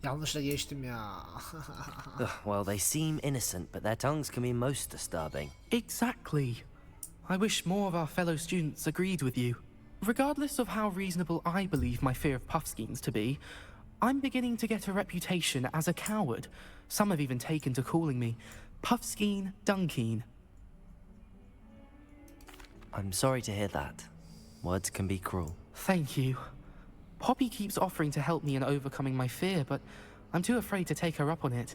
Yanlışla geçtim ya. Well, they seem innocent, but their tongues can be most disturbing. Exactly. I wish more of our fellow students agreed with you. Regardless of how reasonable I believe my fear of Puffskeins to be, I'm beginning to get a reputation as a coward. Some have even taken to calling me Puffskeen Dunkeen. I'm sorry to hear that. Words can be cruel. Thank you. Poppy keeps offering to help me in overcoming my fear, but I'm too afraid to take her up on it.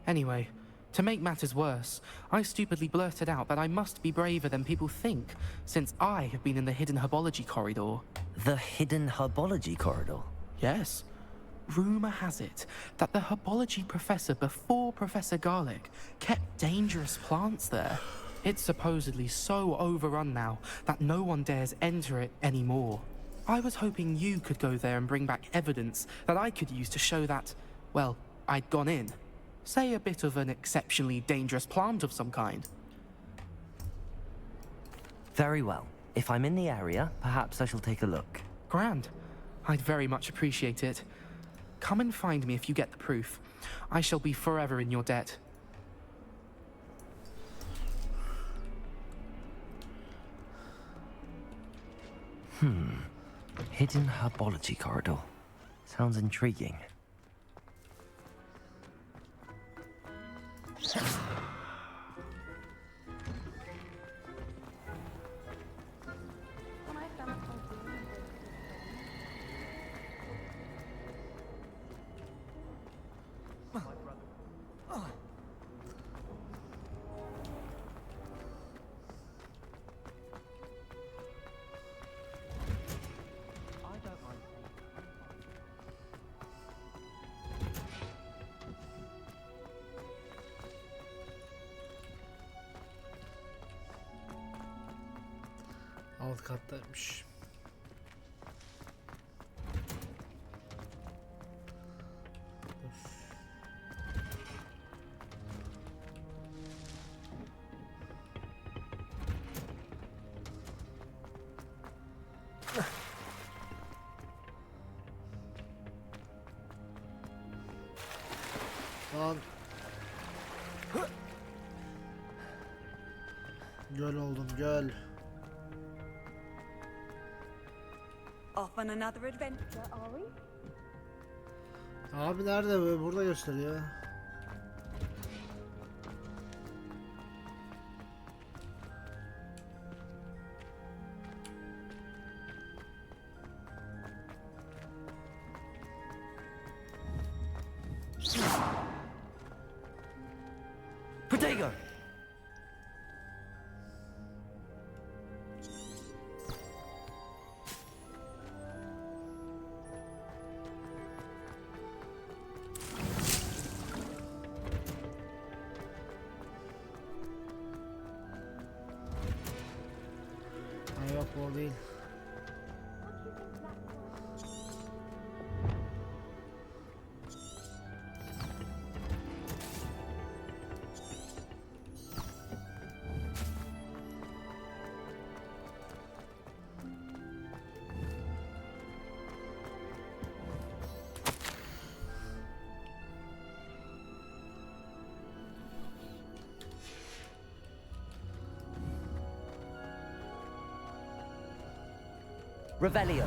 Anyway, to make matters worse, I stupidly blurted out that I must be braver than people think, since I have been in the hidden herbology corridor. The hidden herbology corridor? Yes. Rumor has it that the herbology professor before Professor Garlic kept dangerous plants there. It's supposedly so overrun now that no one dares enter it anymore. I was hoping you could go there and bring back evidence that I could use to show that, well, I'd gone in. Say a bit of an exceptionally dangerous plant of some kind. Very well. If I'm in the area, perhaps I shall take a look. Grand. I'd very much appreciate it. Come and find me if you get the proof. I shall be forever in your debt. Hidden herbology corridor. Sounds intriguing. Alt kattaymış. Lan. Göl oldum, göl. Off on another adventure, are we? Abi nerede bu? Burada gösteriyor. Potato! Yok bu değil. Revelio.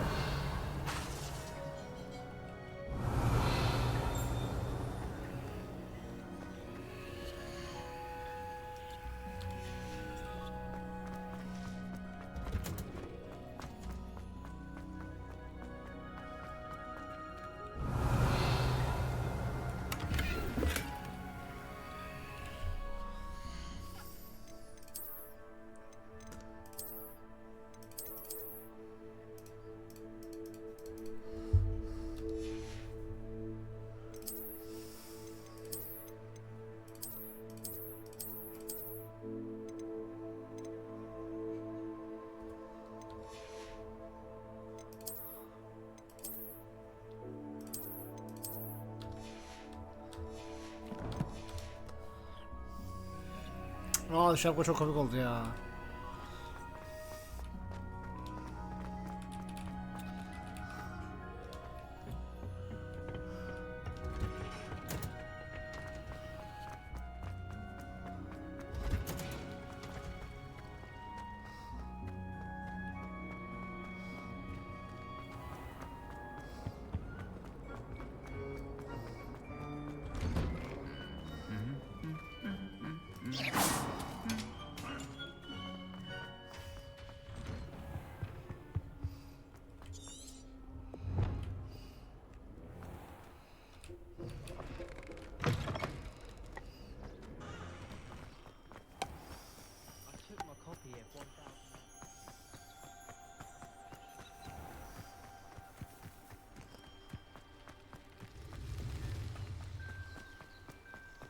Aa şapka çok komik oldu ya.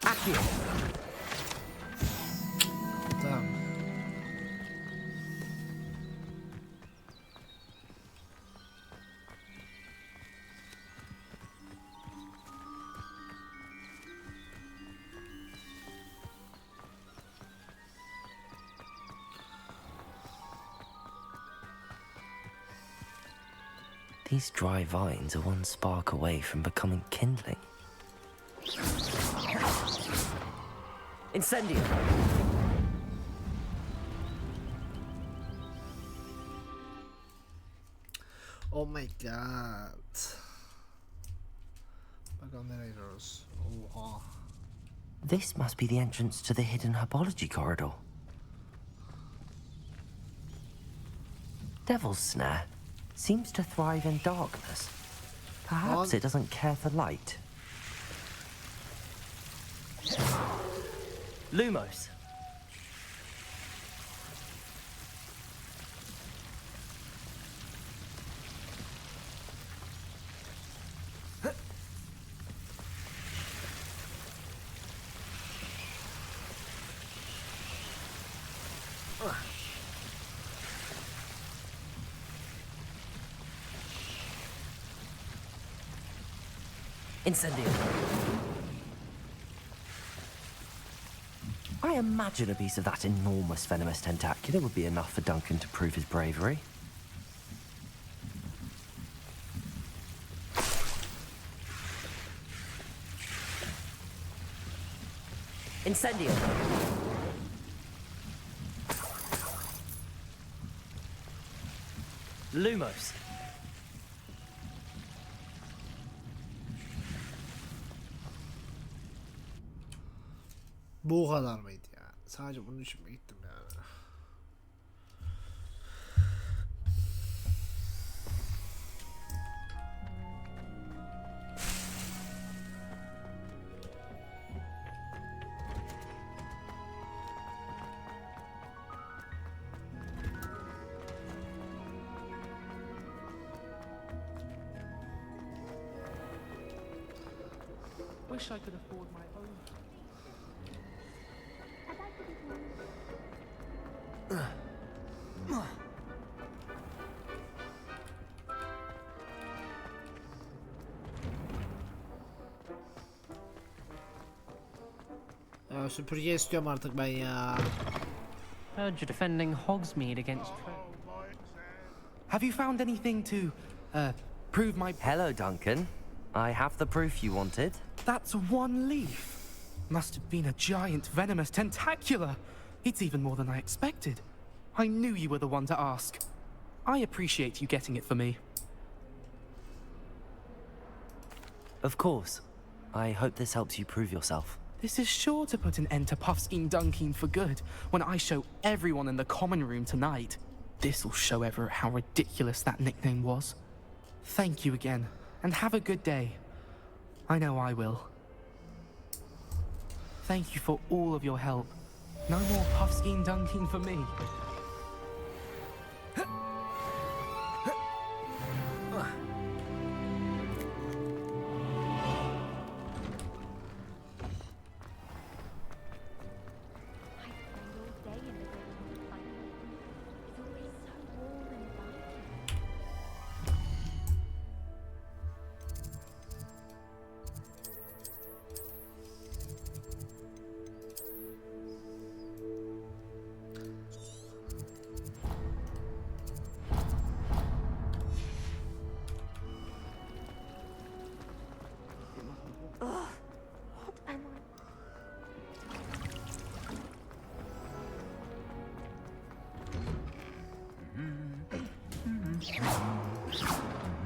Accio. Tamam. These dry vines are one spark away from becoming kindling. Incendio! Oh my god. Bakalım nereye gidiyoruz? Oha. This must be the entrance to the hidden herbology corridor. Devil's Snare seems to thrive in darkness. Perhaps it doesn't care for light. Lumos. Incendio. I imagine a piece of that enormous venomous tentacular would be enough for Duncan to prove his bravery. Incendio. Lumos. Bu kadar mıydı ya? Sadece bunun için mi gittim yani? Wish I could afford my own. Ya süpürge istiyorum artık ben ya. Heard you're defending Hogsmeade against Have you found anything to, prove my... Hello, Duncan. I have the proof you wanted. That's one leaf. Must have been a giant venomous tentacular. It's even more than I expected. I knew you were the one to ask. I appreciate you getting it for me. Of course. I hope this helps you prove yourself. This is sure to put an end to Puffskein Dunkin for good when I show everyone in the common room tonight. This'll show Everett how ridiculous that nickname was. Thank you again, and have a good day. I know I will. Thank you for all of your help. No more Puffskein Dunkin for me.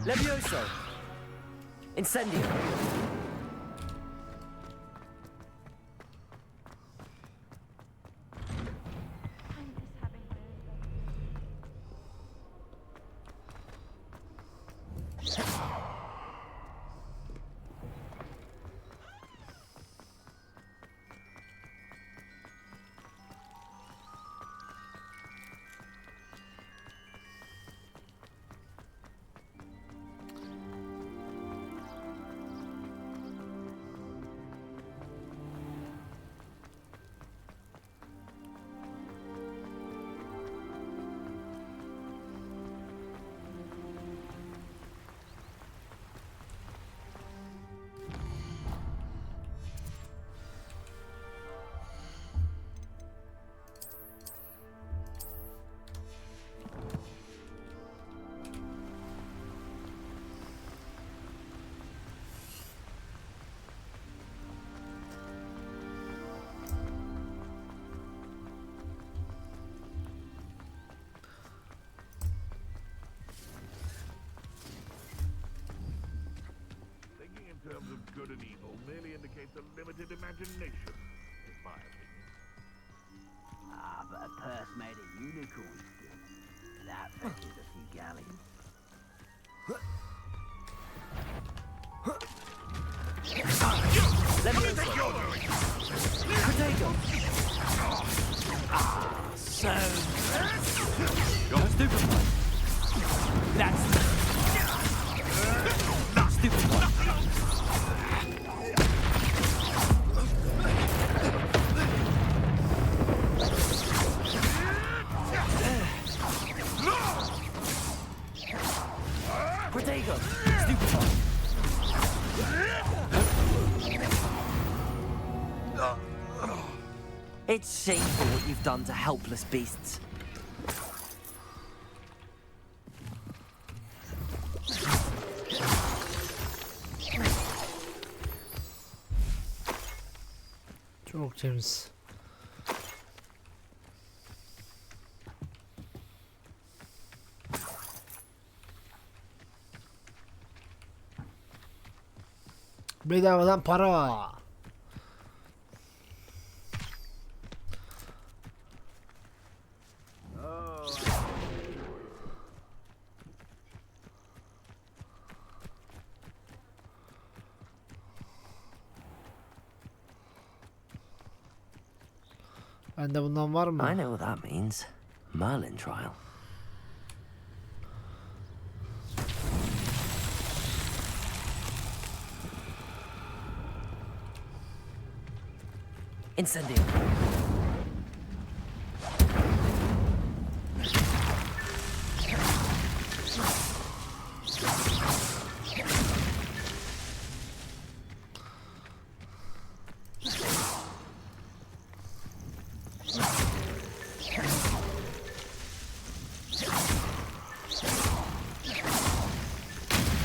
Levioso. Incendio. In terms of good and evil merely indicates a limited imagination, in my opinion. Ah, but a purse made of unicorns good. That fetches a few galleons. Let me Potato. Ah, so... You're stupid. That's stupid. Potato. Stupid. It's shameful what you've done to helpless beasts. Çok temiz. Bedavadan para. Bende bundan var mı? I know what that means. Merlin trial. Incendio.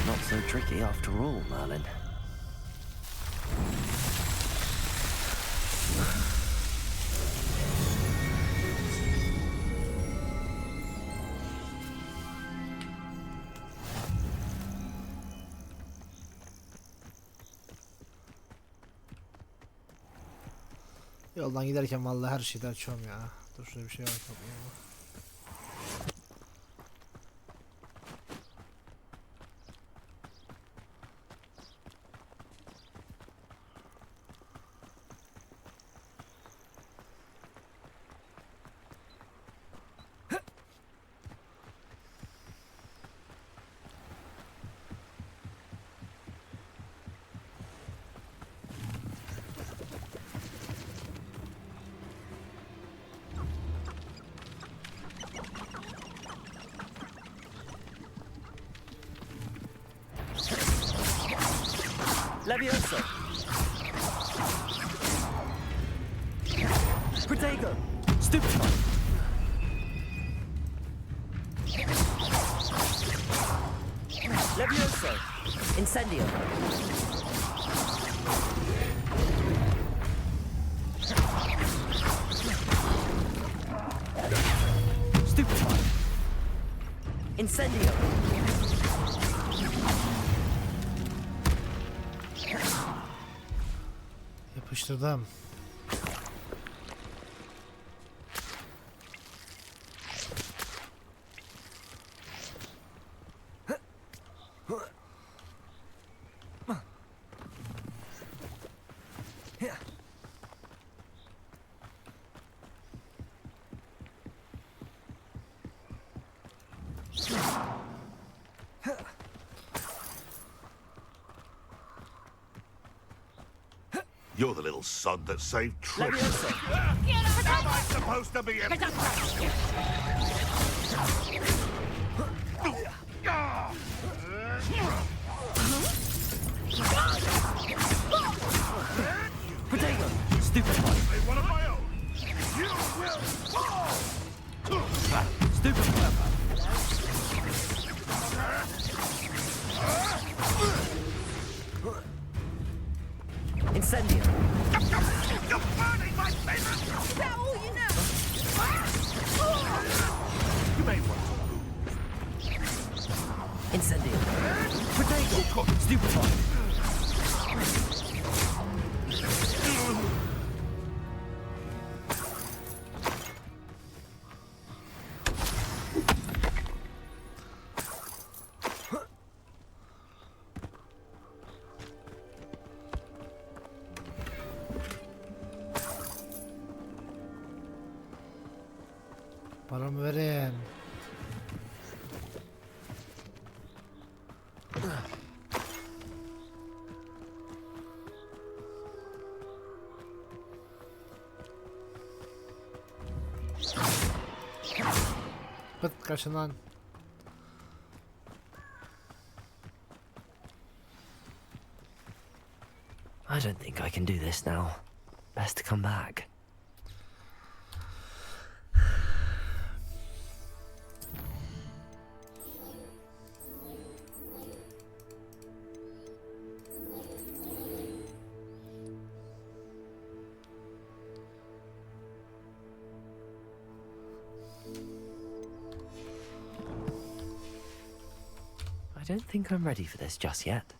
Not so tricky after all, Merlin. Yoldan giderken vallahi her şeyi açıyorum ya. Dur şurada bir şey var. Levioso. Protego. Stupefy. Levioso. Incendio. Stupefy. Incendio. Yapıştırdım. You're the little sod that saved Trish. Am I supposed to be in? Protego! Stupid one. One of my own. You will fall. Stupid one. Incendio. You're burning my favorite. Is that all you know? You may want to Incendio. Protego! Stupid one. Paramı verin. Pıt kaçın lan. I don't think I can do this now. Best to come back. I don't think I'm ready for this just yet.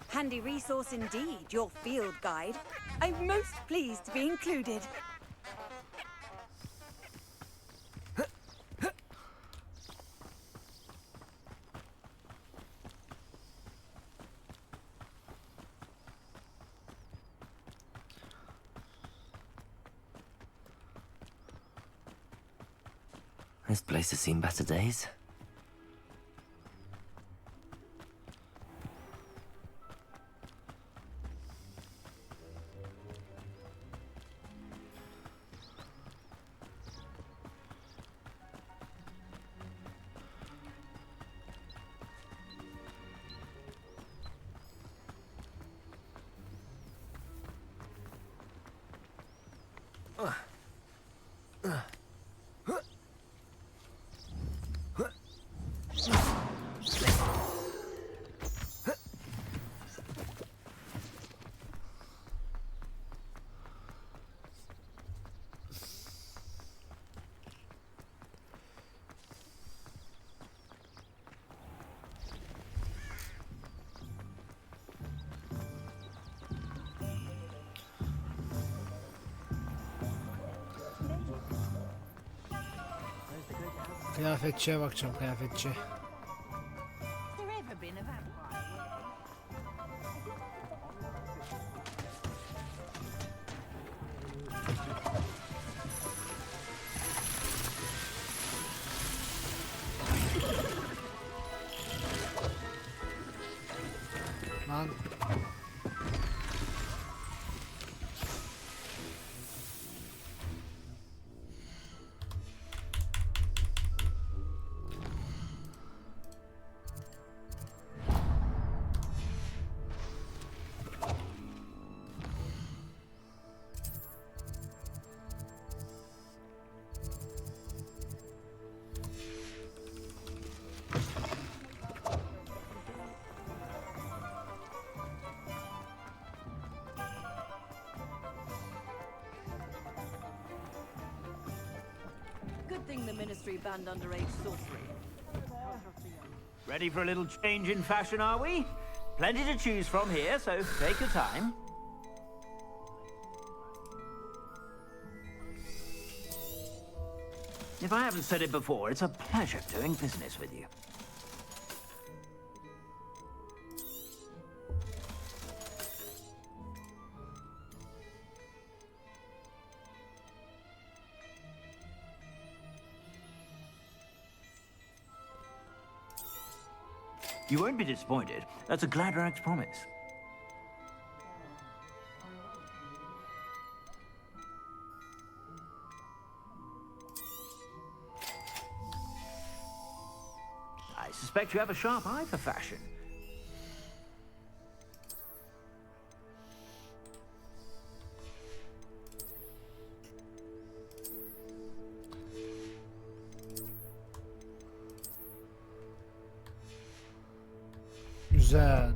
Handy resource indeed, your field guide. I'm most pleased to be included. This place has seen better days. Kıyafetçiye bakacağım, kıyafetçi. Lan. Good thing the Ministry banned underage sorcery. Ready for a little change in fashion, are we? Plenty to choose from here, so take your time. If I haven't said it before, it's a pleasure doing business with you. You won't be disappointed. That's a glad rags promise. I suspect you have a sharp eye for fashion. Güzel.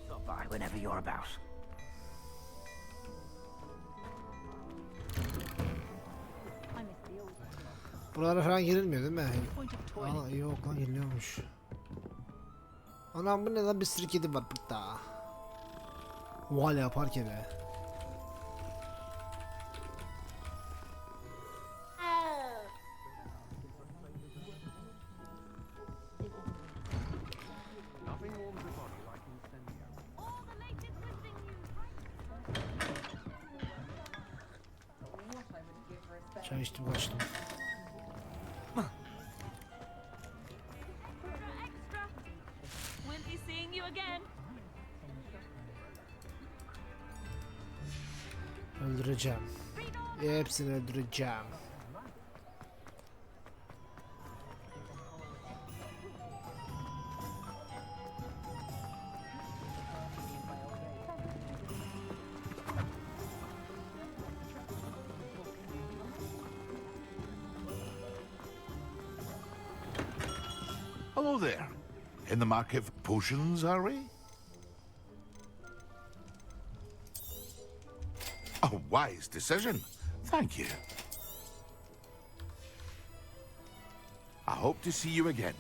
Stop by whenever you're about. Buralara falan girilmiyor değil mi? Aa, yok lan giriliyormuş. Anam bu ne lan, bir sürü kedi var burada. Oha yaparken be. Çay içtim kaçtım. We'll be seeing you again. Öldüreceğim. Hepsini öldüreceğim. Hello there. In the market for potions, are we? A wise decision. Thank you. I hope to see you again.